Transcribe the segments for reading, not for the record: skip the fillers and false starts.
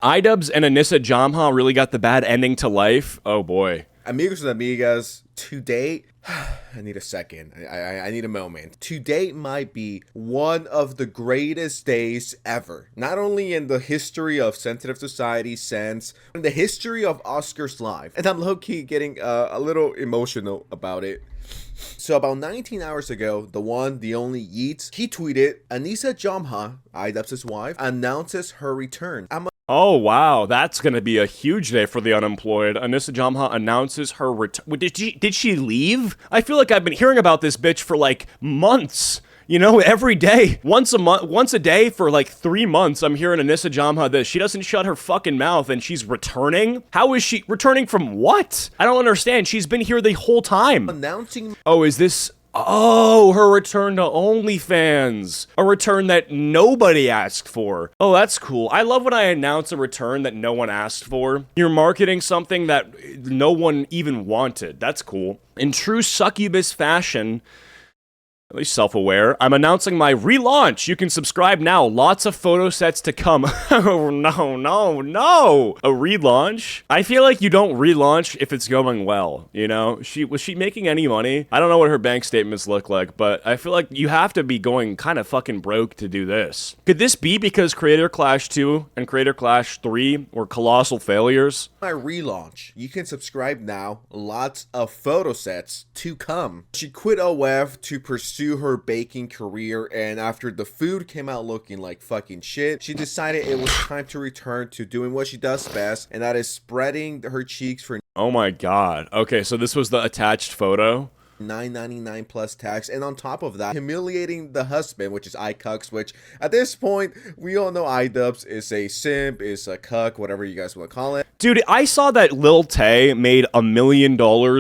Idubbbz and Anissa Jamha really got the bad ending to life. Oh boy. Amigos and amigas, to date, I need a second. I need a moment. To date might be one of the greatest days ever. Not only in the history of Sensitive Society Sense, in the history of Oscars Live. And I'm low-key getting a little emotional about it. So about 19 hours ago, the one, the only Yeats, he tweeted, Anissa Jamha, Idubbbz's wife, announces her return. Oh, wow. That's going to be a huge day for the unemployed. Anissa Jamha announces her return. Did she leave? I feel like I've been hearing about this bitch for like months. You know, every day, once a day for like 3 months, I'm hearing Anissa Jamha this. She doesn't shut her fucking mouth and she's returning? How is she returning from what? I don't understand. She's been here the whole time. Announcing. Oh, is this... Oh, her return to OnlyFans. A return that nobody asked for. Oh, that's cool. I love when I announce a return that no one asked for. You're marketing something that no one even wanted. That's cool. In true succubus fashion, at least self-aware, I'm announcing my relaunch. You can subscribe now. Lots of photo sets to come. Oh, no. A relaunch? I feel like you don't relaunch if it's going well, you know? Was she making any money? I don't know what her bank statements look like, but I feel like you have to be going kind of fucking broke to do this. Could this be because Creator Clash 2 and Creator Clash 3 were colossal failures? My relaunch. You can subscribe now. Lots of photo sets to come. She quit OF to pursue her baking career, and after the food came out looking like fucking shit, she decided it was time to return to doing what she does best, and that is spreading her cheeks for Oh my god. Okay, so this was the attached photo. $9.99 plus tax, and on top of that, humiliating the husband, which is iCucks, which at this point, we all know Idubbbz is a simp, is a cuck, whatever you guys want to call it. Dude, I saw that Lil Tay made $1 million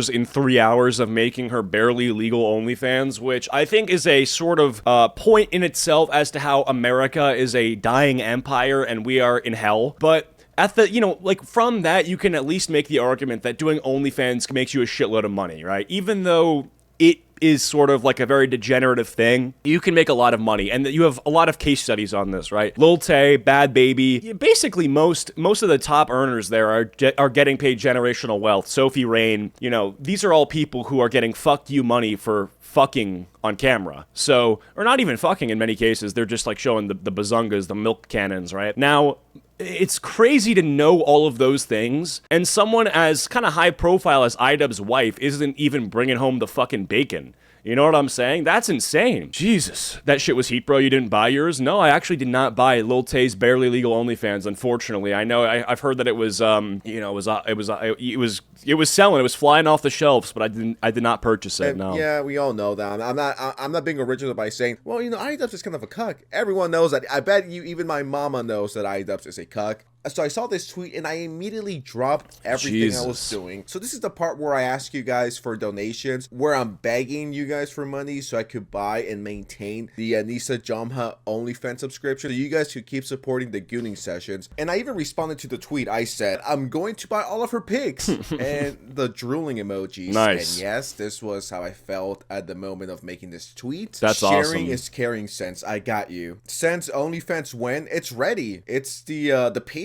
in 3 hours of making her barely legal OnlyFans, which I think is a sort of point in itself as to how America is a dying empire and we are in hell. But at the, you know, like from that, you can at least make the argument that doing OnlyFans makes you a shitload of money, right? Even though it is sort of like a very degenerative thing, you can make a lot of money, and you have a lot of case studies on this, right? Lil Tay, Bad Baby, basically most of the top earners there are getting paid generational wealth. Sophie Rain, you know, these are all people who are getting fuck you money for fucking on camera. So, or not even fucking in many cases, they're just like showing the bazungas, the milk cannons, right? Now, it's crazy to know all of those things, and someone as kind of high profile as Idubbbz's wife isn't even bringing home the fucking bacon. You know what I'm saying? That's insane. Jesus. That shit was heat, bro. You didn't buy yours? No, I actually did not buy Lil Tay's barely legal OnlyFans, unfortunately. I know, I've heard that it was, you know, it was selling. It was flying off the shelves, but I did not purchase it, no. Yeah, we all know that. I'm not being original by saying, well, you know, Idubbbz is kind of a cuck. Everyone knows that. I bet you, even my mama knows that Idubbbz is a cuck. So I saw this tweet and I immediately dropped everything I was doing. So this is the part where I ask you guys for donations, where I'm begging you guys for money so I could buy and maintain the Anissa Jamha OnlyFans subscription, so you guys could keep supporting the gooning sessions. And I even responded to the tweet. I said, I'm going to buy all of her pics and the drooling emojis. Nice. And yes, this was how I felt at the moment of making this tweet. That's Sharing awesome. is caring, Sense. I got you. Sense OnlyFans when it's ready. It's the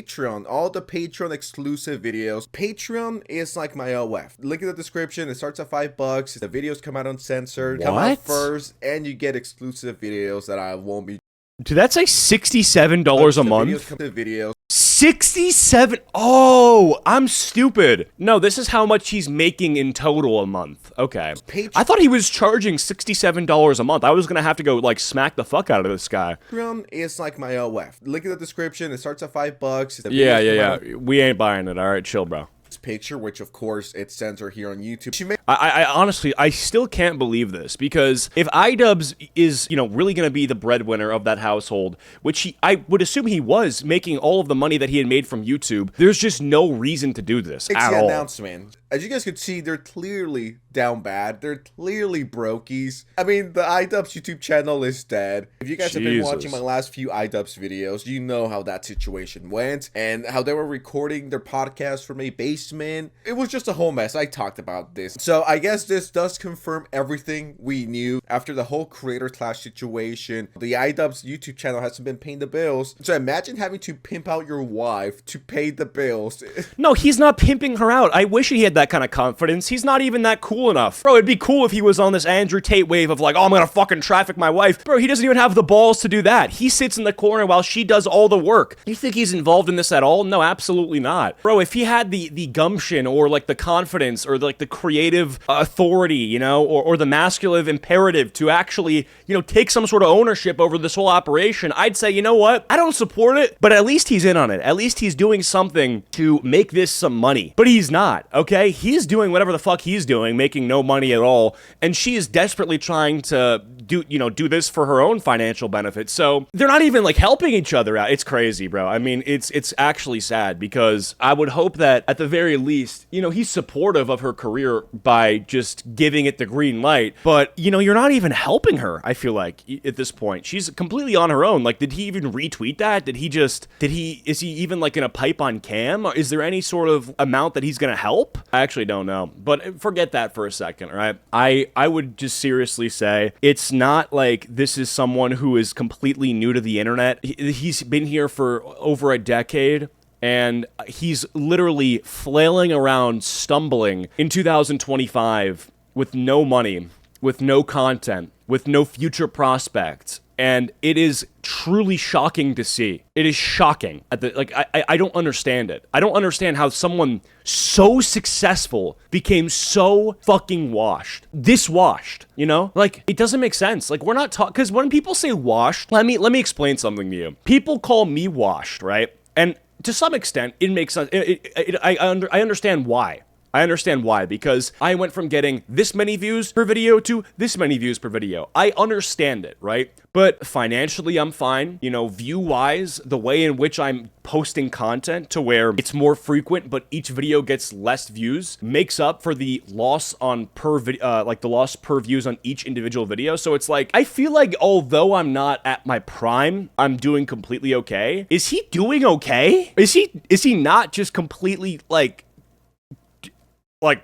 Patreon, all the Patreon exclusive videos. Patreon is like my OF. Link in the description. It starts at $5. The videos come out uncensored, come out first, and you get exclusive videos that I won't be. Did that say $67 a month? Videos. 67. Oh, I'm stupid. No, this is how much he's making in total a month. Okay. I thought he was charging $67 a month. I was gonna have to go like smack the fuck out of this guy. Patreon is like my OF. Link in the description. It starts at $5. Yeah. We ain't buying it. All right, chill, bro. Picture, which of course it censored here on YouTube. I honestly, I still can't believe this, because if Idubbbz is, you know, really going to be the breadwinner of that household, which I would assume he was, making all of the money that he had made from YouTube, there's just no reason to do this at all. It's the announcement. As you guys could see, they're clearly down bad. They're clearly brokies. I mean, the Idubbbz YouTube channel is dead. If you guys have been watching my last few Idubbbz videos, you know how that situation went and how they were recording their podcast from a basement basement. It was just a whole mess. I talked about this. So I guess this does confirm everything we knew after the whole creator clash situation. The Idubbbz YouTube channel hasn't been paying the bills. So imagine having to pimp out your wife to pay the bills. No, he's not pimping her out. I wish he had that kind of confidence. He's not even that cool enough. Bro, it'd be cool if he was on this Andrew Tate wave of like, oh, I'm gonna fucking traffic my wife. Bro, he doesn't even have the balls to do that. He sits in the corner while she does all the work. You think he's involved in this at all? No, absolutely not. Bro, if he had the gumption or like the confidence or like the creative authority, you know, or the masculine imperative to actually, you know, take some sort of ownership over this whole operation, I'd say, you know what? I don't support it, but at least he's in on it. At least he's doing something to make this some money. But he's not, okay? He's doing whatever the fuck he's doing, making no money at all, and she is desperately trying to do this for her own financial benefit. So they're not even like helping each other out. It's crazy, bro. I mean, it's actually sad because I would hope that at the very least, you know, he's supportive of her career by just giving it the green light. But, you know, you're not even helping her, I feel like, at this point. She's completely on her own. Like, did he even retweet that? Is he even like in a pipe on cam? Is there any sort of amount that he's gonna help? I actually don't know. But forget that for a second, right? I would just seriously say it's not like this is someone who is completely new to the internet. He's been here for over a decade. And he's literally flailing around, stumbling in 2025 with no money, with no content, with no future prospects. And it is truly shocking to see. It is shocking. I don't understand it. I don't understand how someone so successful became so fucking washed. This washed, you know? Like, it doesn't make sense. Like, we're not talking, because when people say washed, let me explain something to you. People call me washed, right? And to some extent, it makes sense. I understand why. I understand why, because I went from getting this many views per video to this many views per video. I understand it, right? But financially, I'm fine. You know, view-wise, the way in which I'm posting content to where it's more frequent, but each video gets less views, makes up for the loss on the loss per views on each individual video. So it's like, I feel like although I'm not at my prime, I'm doing completely okay. Is he doing okay? Is he not just completely like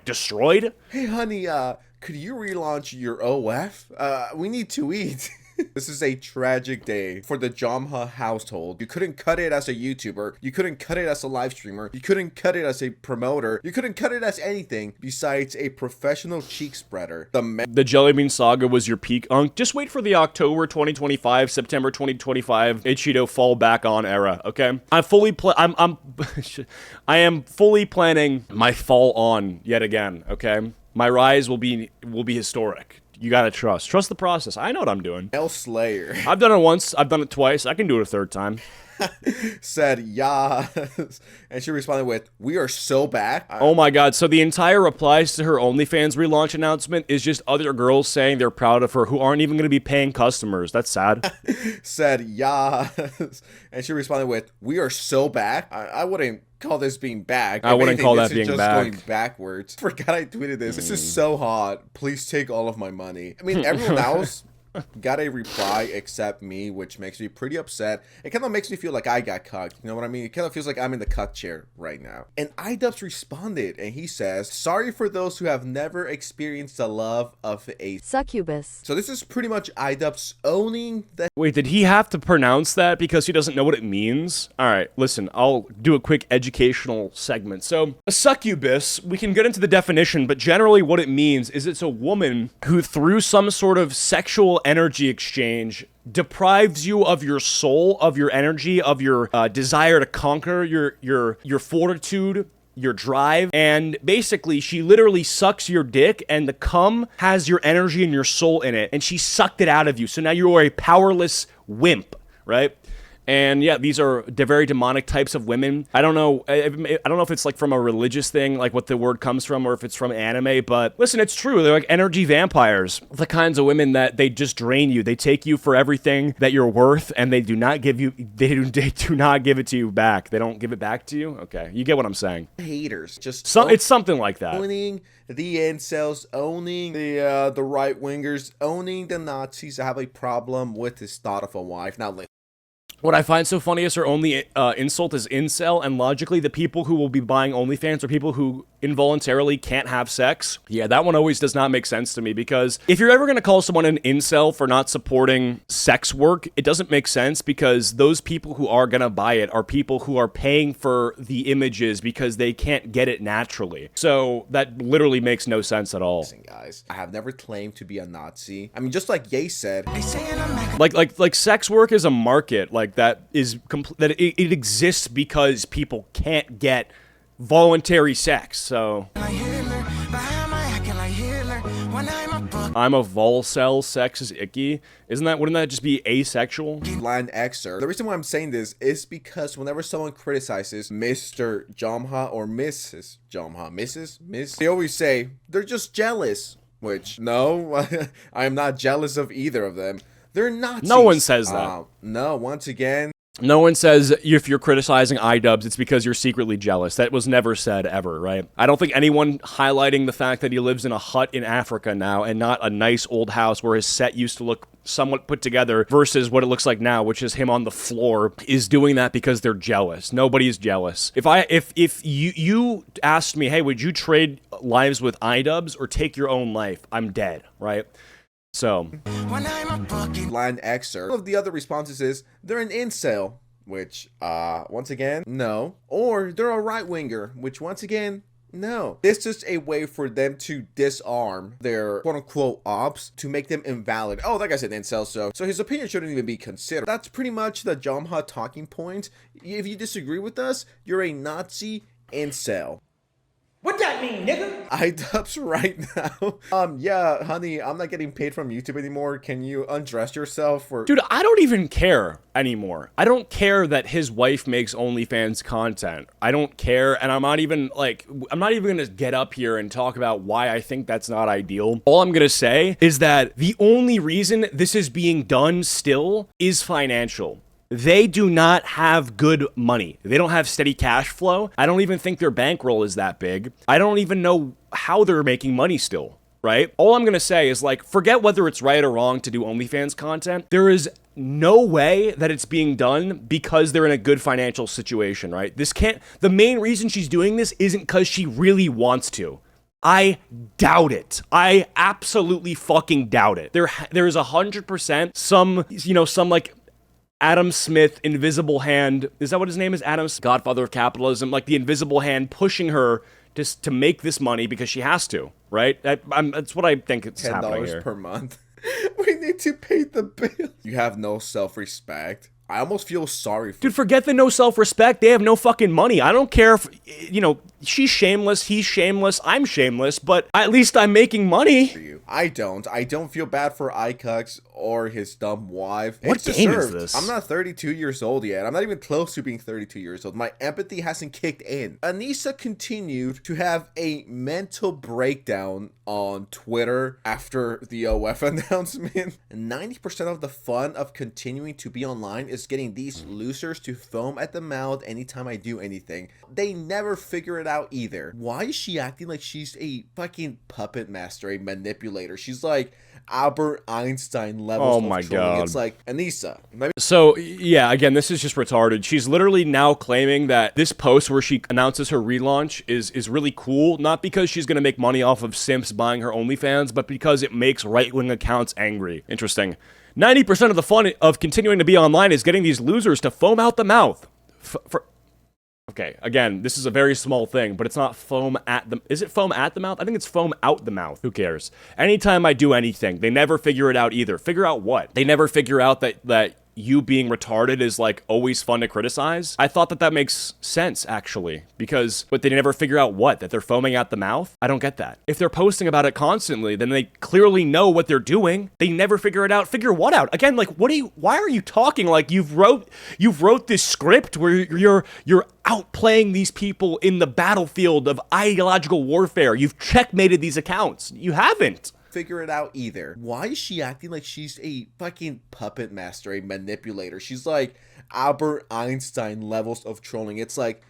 destroyed? Hey, honey, could you relaunch your OF? We need to eat. This is a tragic day for the Jamha household. You couldn't cut it as a YouTuber. You couldn't cut it as a live streamer. You couldn't cut it as a promoter. You couldn't cut it as anything besides a professional cheek spreader. The Jelly Bean Saga was your peak, Unk. Just wait for the October 2025, September 2025 Acheeto fall back on era, okay? I am fully planning my fall on yet again, okay? My rise will be historic. You gotta trust the process. I know what I'm doing. L Slayer. I've done it once. I've done it twice. I can do it a third time. Said yes, and she responded with, "We are so back." Oh my god, so the entire replies to her OnlyFans relaunch announcement is just other girls saying they're proud of her who aren't even going to be paying customers. That's sad. Said yes, and she responded with, "We are so back." I wouldn't call this being back. I wouldn't call that being just back. Going backwards. Forgot I tweeted this. This is so hot. Please take all of my money. I mean, everyone else got a reply except me, which makes me pretty upset. It kind of makes me feel like I got cucked. You know what I mean? It kind of feels like I'm in the cuck chair right now. And Idubbbz responded, and he says, "Sorry for those who have never experienced the love of a succubus." So this is pretty much Idubbbz owning the... Wait, did he have to pronounce that because he doesn't know what it means? All right, listen, I'll do a quick educational segment. So, a succubus, we can get into the definition, but generally what it means is it's a woman who, through some sort of sexual energy exchange, deprives you of your soul, of your energy, of your desire to conquer, your fortitude, your drive, and basically she literally sucks your dick, and the cum has your energy and your soul in it, and she sucked it out of you. So now you are a powerless wimp, right? And yeah, these are very demonic types of women. I don't know if it's like from a religious thing, like what the word comes from, or if it's from anime, but listen, it's true. They're like energy vampires. The kinds of women that they just drain you. They take you for everything that you're worth, and they do not give not give it to you back. They don't give it back to you? Okay, you get what I'm saying. Haters. Just it's something like that. Owning the incels, owning the right-wingers, owning the Nazis that have a problem with his thought of a wife. Now, What I find so funny is her only insult is incel, and logically, the people who will be buying OnlyFans are people who involuntarily can't have sex. Yeah, that one always does not make sense to me, because if you're ever going to call someone an incel for not supporting sex work, it doesn't make sense, because those people who are going to buy it are people who are paying for the images because they can't get it naturally. So that literally makes no sense at all. Listen, guys, I have never claimed to be a Nazi. I mean, just like Ye said, like sex work is a market, like that is that it exists because people can't get voluntary sex. So I'm a volcel, sex is icky. Wouldn't that just be asexual? line excerpt. The reason why I'm saying this is because whenever someone criticizes Mr. Jomha or Mrs. Jomha, Miss, they always say they're just jealous. Which, no, I am not jealous of either of them. They're Nazis. No one says that. No, once again. No one says if you're criticizing Idubbbz, it's because you're secretly jealous. That was never said ever, right? I don't think anyone highlighting the fact that he lives in a hut in Africa now and not a nice old house where his set used to look somewhat put together versus what it looks like now, which is him on the floor, is doing that because they're jealous. Nobody's jealous. If you asked me, hey, would you trade lives with Idubbbz or take your own life? I'm dead, right? So, line excerpt. One of the other responses is they're an incel, which, once again, no. Or they're a right-winger, which, once again, no. This is a way for them to disarm their quote-unquote ops to make them invalid. Oh, like I said, incel, so his opinion shouldn't even be considered. That's pretty much the Jomha talking point. If you disagree with us, you're a Nazi incel. What that mean, nigga? Idubbbz right now. Yeah, honey, I'm not getting paid from YouTube anymore. Can you undress yourself? Or dude, I don't even care anymore. I don't care that his wife makes OnlyFans content. I don't care, and I'm not even gonna get up here and talk about why I think that's not ideal. All I'm gonna say is that the only reason this is being done still is financial. They do not have good money. They don't have steady cash flow. I don't even think their bankroll is that big. I don't even know how they're making money still, right? All I'm gonna say is, like, forget whether it's right or wrong to do OnlyFans content. There is no way that it's being done because they're in a good financial situation, right? The main reason she's doing this isn't because she really wants to. I doubt it. I absolutely fucking doubt it. There is 100% some like Adam Smith, invisible hand. Is that what his name is? Adam Smith, Godfather of Capitalism. Like the invisible hand pushing her to make this money because she has to, right? That's what I think is happening here. $10 per month. We need to pay the bill. You have no self-respect. I almost feel sorry for dude, forget the no self-respect. They have no fucking money. I don't care if, she's shameless, he's shameless, I'm shameless, but at least I'm making money. you. I don't feel bad for Icucks or his dumb wife. What it's game deserved. is this? I'm not 32 years old yet. I'm not even close to being 32 years old. My empathy hasn't kicked in. Anissa continued to have a mental breakdown on Twitter after the OF announcement. 90% of the fun of continuing to be online is getting these losers to foam at the mouth anytime I do anything. They never figure it out either. Why is she acting like she's a fucking puppet master, a manipulator? She's like Albert Einstein levels of trolling. God. It's like, Anissa. So, yeah, again, this is just retarded. She's literally now claiming that this post where she announces her relaunch is really cool, not because she's going to make money off of simps buying her OnlyFans, but because it makes right-wing accounts angry. Interesting. 90% of the fun of continuing to be online is getting these losers to foam out the mouth. Okay, again, this is a very small thing, but it's not foam at the... Is it foam at the mouth? I think it's foam out the mouth. Who cares? Anytime I do anything, they never figure it out either. Figure out what? They never figure out that you being retarded is, like, always fun to criticize. I thought that makes sense, actually, but they never figure out what? That they're foaming at the mouth? I don't get that. If they're posting about it constantly, then they clearly know what they're doing. They never figure it out. Figure what out? Again, like, why are you talking like you've wrote this script where you're outplaying these people in the battlefield of ideological warfare? You've checkmated these accounts. You haven't figure it out either. Why is she acting like she's a fucking puppet master, a manipulator? She's like Albert Einstein levels of trolling. It's like,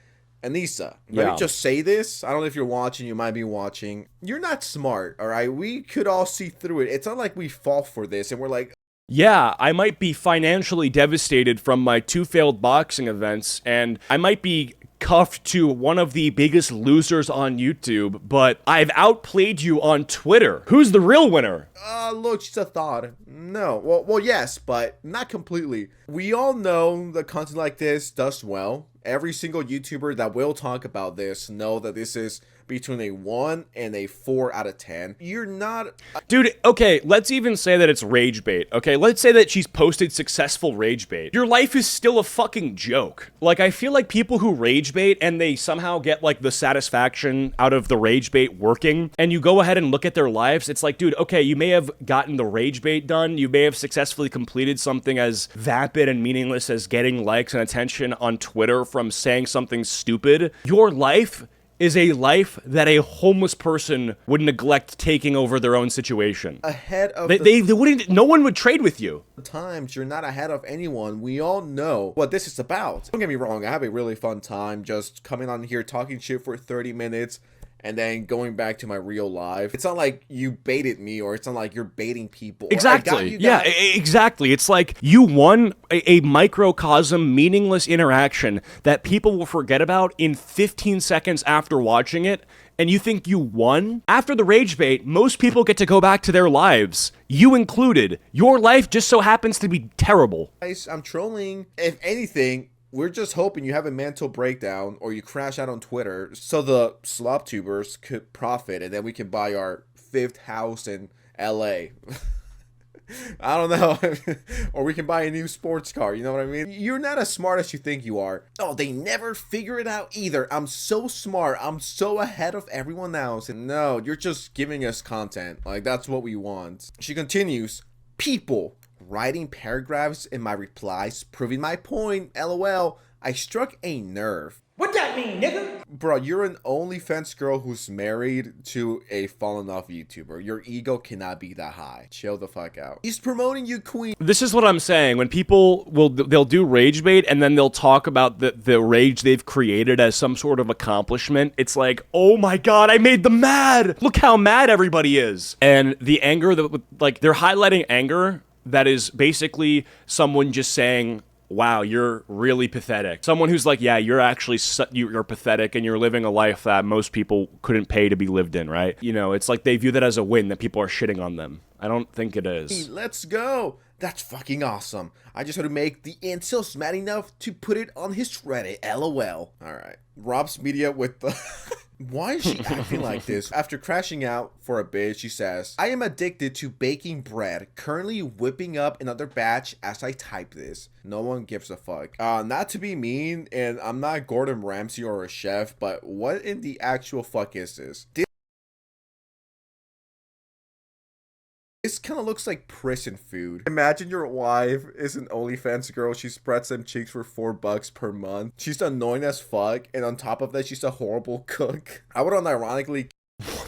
Anissa, let me just say this. I don't know if you're watching, you might be watching. You're not smart, all right? We could all see through it. It's not like we fall for this and we're like, Yeah, I might be financially devastated from my 2 failed boxing events, and I might be cuffed to one of the biggest losers on YouTube, but I've outplayed you on Twitter. Who's the real winner? Look, just a thought. No, well, yes, but not completely. We all know that content like this does well. Every single YouTuber that will talk about this know that this is between a 1 and a 4 out of 10. You're not... Dude, okay, let's even say that it's rage bait, okay? Let's say that she's posted successful rage bait. Your life is still a fucking joke. Like, I feel like people who rage bait and they somehow get, like, the satisfaction out of the rage bait working, and you go ahead and look at their lives, it's like, dude, okay, you may have gotten the rage bait done, you may have successfully completed something as vapid and meaningless as getting likes and attention on Twitter from saying something stupid. Your life is a life that a homeless person would neglect taking over their own situation. Ahead of they wouldn't, no one would trade with you. Times you're not ahead of anyone. We all know what this is about. Don't get me wrong, I have a really fun time just coming on here talking shit for 30 minutes and then going back to my real life. It's not like you baited me, or it's not like you're baiting people. Exactly. Yeah, exactly. It's like you won a microcosm, meaningless interaction that people will forget about in 15 seconds after watching it, and you think you won? After the rage bait, most people get to go back to their lives. You included. Your life just so happens to be terrible. Guys, I'm trolling. If anything, we're just hoping you have a mental breakdown or you crash out on Twitter so the slop tubers could profit and then we can buy our 5th house in LA. I don't know. Or we can buy a new sports car, you know what I mean? You're not as smart as you think you are. Oh, they never figure it out either. I'm so smart. I'm so ahead of everyone else. And no, you're just giving us content. Like, that's what we want. She continues, people writing paragraphs in my replies, proving my point. LOL. I struck a nerve. What that mean, nigga? Bro, you're an OnlyFans girl who's married to a fallen off YouTuber. Your ego cannot be that high. Chill the fuck out. He's promoting you, queen. This is what I'm saying. When people they'll do rage bait and then they'll talk about the rage they've created as some sort of accomplishment. It's like, oh my god, I made them mad. Look how mad everybody is. And the anger that, like, they're highlighting anger that is basically someone just saying, wow, you're really pathetic. Someone who's like, yeah, you're actually, you're pathetic and you're living a life that most people couldn't pay to be lived in, right? You know, it's like they view that as a win, that people are shitting on them. I don't think it is. Let's go. That's fucking awesome. I just had to make the incels mad enough to put it on his Reddit. LOL. All right. Rob's media with the... Why is she acting like this? After crashing out for a bit, she says, I am addicted to baking bread, currently whipping up another batch as I type this. No one gives a fuck. Not to be mean, and I'm not Gordon Ramsay or a chef, but what in the actual fuck is this? This kind of looks like prison food. Imagine your wife is an OnlyFans girl. She spreads them cheeks for $4 per month. She's annoying as fuck, and on top of that, she's a horrible cook. I would unironically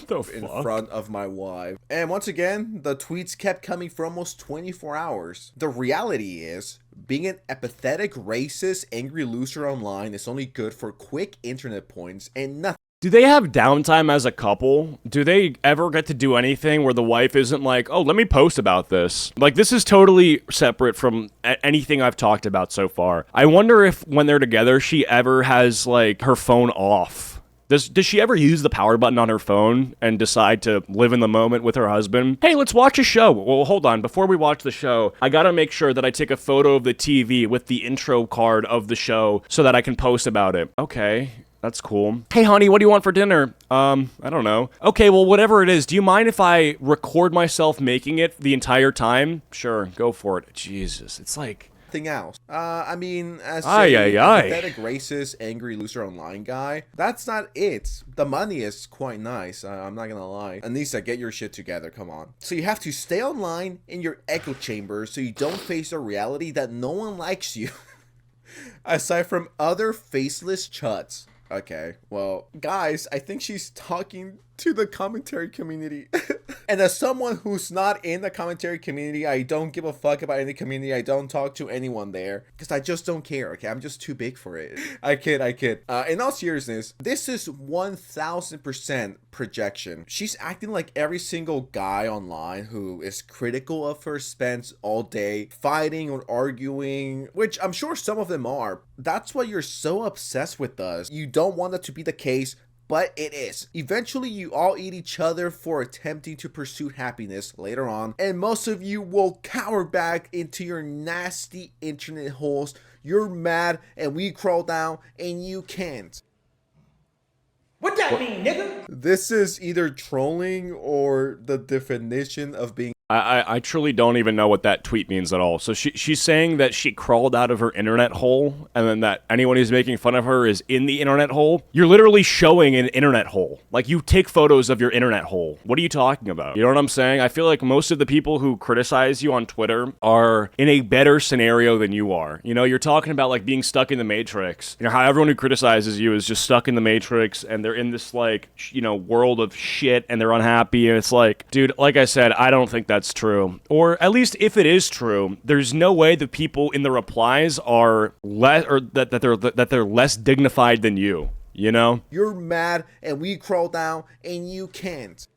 in front of my wife. And once again, the tweets kept coming for almost 24 hours. The reality is, being an apathetic, racist, angry loser online is only good for quick internet points and nothing. Do they have downtime as a couple? Do they ever get to do anything where the wife isn't like, oh, let me post about this? Like, this is totally separate from anything I've talked about so far. I wonder if when they're together, she ever has, like, her phone off. Does she ever use the power button on her phone and decide to live in the moment with her husband? Hey, let's watch a show. Well, hold on. Before we watch the show, I gotta make sure that I take a photo of the TV with the intro card of the show so that I can post about it. Okay. That's cool. Hey, honey, what do you want for dinner? I don't know. Okay, well, whatever it is, do you mind if I record myself making it the entire time? Sure, go for it. Jesus, it's like... Thing else. I mean, as a pathetic, racist, angry, loser online guy, that's not it. The money is quite nice. I'm not gonna lie. Anissa, get your shit together. Come on. So you have to stay online in your echo chamber so you don't face the reality that no one likes you. Aside from other faceless chuds. Okay, well, guys, I think she's talking to the commentary community. And as someone who's not in the commentary community, I don't give a fuck about any community. I don't talk to anyone there because I just don't care. Okay, I'm just too big for it. I kid. In all seriousness, this is 1000% projection. She's acting like every single guy online who is critical of her spends all day fighting or arguing, which I'm sure some of them are. That's why you're so obsessed with us. You don't want that to be the case, but it is. Eventually, you all eat each other for attempting to pursue happiness later on, and most of you will cower back into your nasty internet holes. You're mad, and we crawl down, and you can't. What that mean, nigga? This is either trolling or the definition of being. I truly don't even know what that tweet means at all. So she's saying that she crawled out of her internet hole, and then that anyone who's making fun of her is in the internet hole. You're literally showing an internet hole. Like, you take photos of your internet hole. What are you talking about? You know what I'm saying? I feel like most of the people who criticize you on Twitter are in a better scenario than you are. You know, you're talking about, like, being stuck in the Matrix. You know, how everyone who criticizes you is just stuck in the Matrix, and they're in this, like, you know, world of shit, and they're unhappy, and it's like, dude, like I said, I don't think that's true. Or at least if it is true, there's no way the people in the replies are less, or that they're less dignified than you, you know? You're mad and we crawl down and you can't.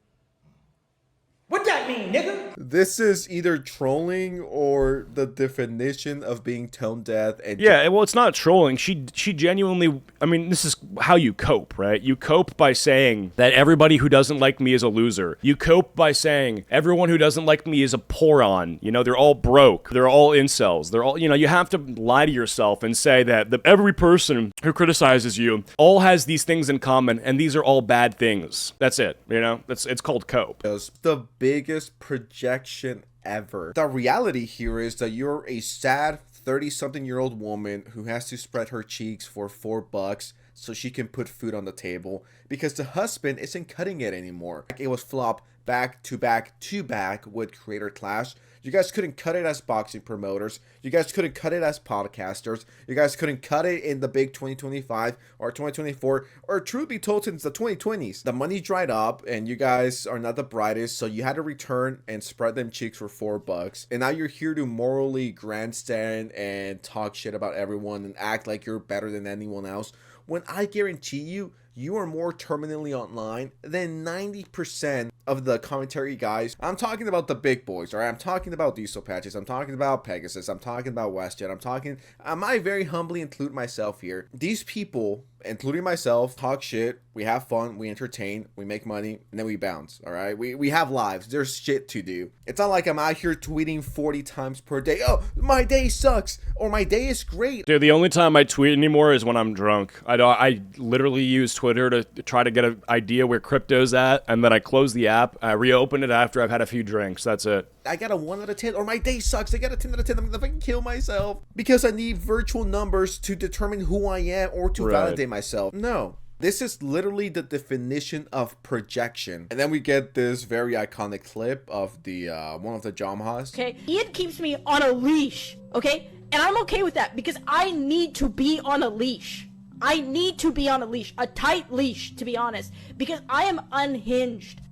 What that mean, nigga? This is either trolling or the definition of being tone deaf. And yeah, well, it's not trolling. She genuinely, I mean, this is how you cope, right? You cope by saying that everybody who doesn't like me is a loser. You cope by saying everyone who doesn't like me is a poron. You know, they're all broke. They're all incels. They're all, you know, you have to lie to yourself and say that every person who criticizes you all has these things in common, and these are all bad things. That's it, you know? It's called cope. The biggest projection ever. The reality here is that you're a sad 30-something-year-old woman who has to spread her cheeks for $4 so she can put food on the table because the husband isn't cutting it anymore. It was flop back to back to back with Creator Clash. You guys couldn't cut it as boxing promoters. You guys couldn't cut it as podcasters. You guys couldn't cut it in the big 2025 or 2024, or truth be told, since the 2020s. The money dried up and you guys are not the brightest, so you had to return and spread them cheeks for $4. And now you're here to morally grandstand and talk shit about everyone and act like you're better than anyone else, when I guarantee you, you are more terminally online than 90% of the commentary guys. I'm talking about the big boys, all right? I'm talking about Diesel Patches. I'm talking about Pegasus. I'm talking about WestJet. I might very humbly include myself here. These people, including myself, talk shit. We have fun. We entertain. We make money. And then we bounce, all right? We have lives. There's shit to do. It's not like I'm out here tweeting 40 times per day. Oh, my day sucks. Or my day is great. Dude, the only time I tweet anymore is when I'm drunk. I literally use Twitter to try to get an idea where crypto's at, and then I close the app. I reopen it after I've had a few drinks. That's it. I got a 1 out of 10, or my day sucks. I got a 10 out of 10. I'm gonna fucking kill myself because I need virtual numbers to determine who I am or to validate myself. No. This is literally the definition of projection. And then we get this very iconic clip of the one of the Jamhas. Okay, Ian keeps me on a leash, okay? And I'm okay with that because I need to be on a leash. I need to be on a leash, a tight leash, to be honest, because I am unhinged.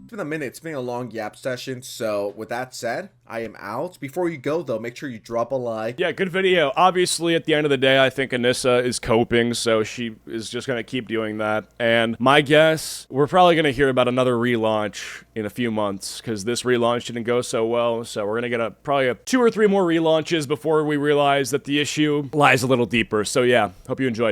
It's been a minute. It's been a long yap session. So with that said, I am out. Before you go, though, make sure you drop a like. Yeah, good video. Obviously, at the end of the day, I think Anissa is coping, so she is just going to keep doing that. And my guess, we're probably going to hear about another relaunch in a few months, because this relaunch didn't go so well. So we're going to get probably 2 or 3 more relaunches before we realize that the issue lies a little deeper. So yeah, hope you enjoyed.